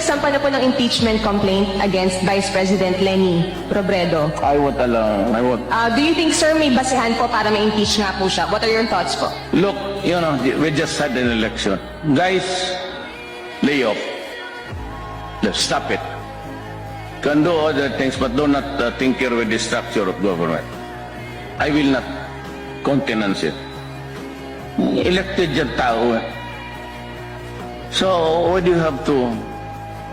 Nagsampa na po ng impeachment complaint against Vice President Leni Robredo. I would allow, I would. Do you think, sir, may basehan po para ma-impeach nga po siya? What are your thoughts po? Look, you know, we just had an election. Guys, lay off. Let's stop it. Can do other things, but do not tinker with the structure of government. I will not countenance it. Elected yung tao. So, why do you have to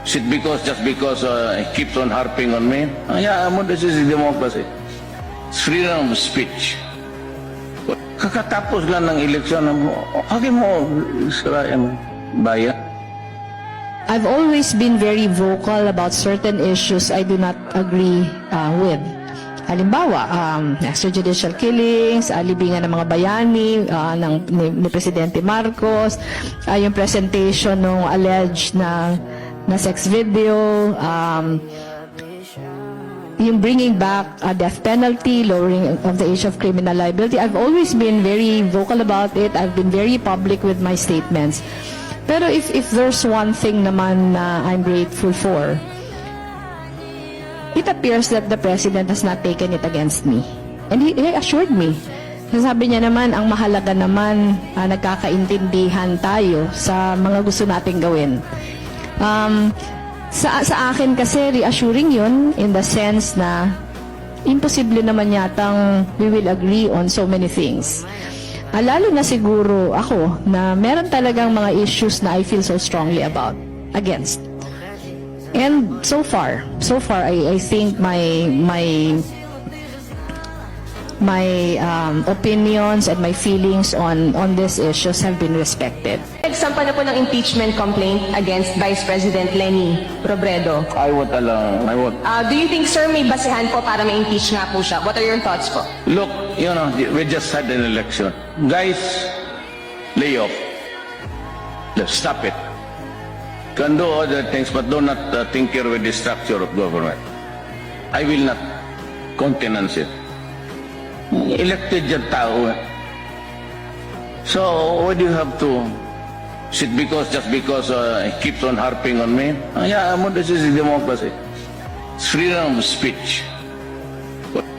sit just because he keeps on harping on me? Yeah, this is democracy. It's freedom of speech. Kakatapos lang ng eleksyon, hagin mo, Israel, bayan. I've always been very vocal about certain issues I do not agree with. Halimbawa, extrajudicial killings, libingan ng mga bayani ni Presidente Marcos, yung presentation ng alleged na sex video, yung bringing back a death penalty, lowering of the age of criminal liability. I've always been very vocal about it. I've been very public with my statements. Pero if there's one thing naman na I'm grateful for, it appears that the President has not taken it against me. And he assured me. Sabi niya naman, ang mahalaga naman, nagkakaintindihan tayo sa mga gusto nating gawin. Sa akin kasi, reassuring yun in the sense na imposible naman yatang we will agree on so many things. Lalo na siguro ako na meron talagang mga issues na I feel so strongly against. And so far, I think my opinions and my feelings on these issues have been respected. Nagsampa na po ng impeachment complaint against Vice President Leni Robredo. I would allow, I would. Do you think, sir, may basehan po para ma-impeach nga po siya? What are your thoughts po? Look, you know, we just had an election. Guys, lay off. Let's stop it. Can do other things, but do not tinker with the structure of government. I will not countenance it. Elected yung tao. So, why do you have to sit just because he keeps on harping on me? Yeah, this is democracy. It's freedom of speech.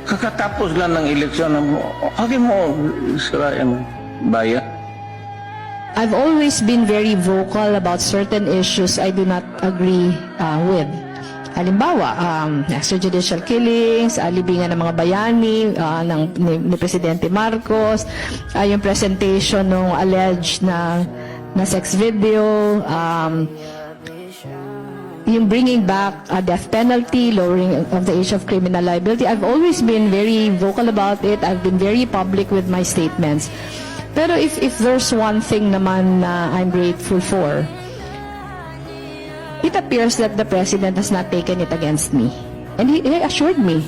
Kakatapos lang ng eleksyon, hagin mo, Israel, bayan. I've always been very vocal about certain issues I do not agree with. Halimbawa, extrajudicial killings, libingan ng mga bayani ni Presidente Marcos, yung presentation ng alleged na sex video, yung bringing back a death penalty, lowering of the age of criminal liability. I've always been very vocal about it. I've been very public with my statements. Pero if there's one thing naman na I'm grateful for, it appears that the President has not taken it against me. And he assured me.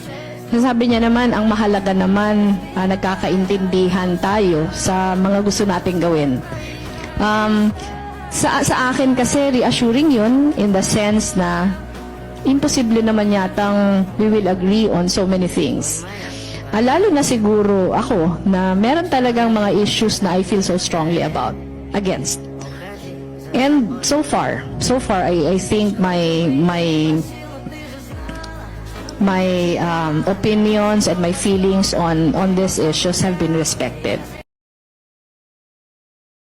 Sabi niya naman, ang mahalaga naman, nagkakaintindihan tayo sa mga gusto nating gawin. Sa akin kasi, reassuring yun in the sense na imposible naman yatang we will agree on so many things. Lalo na siguro ako na meron talagang mga issues na I feel so strongly against. And so far, I think my opinions and my feelings on these issues have been respected.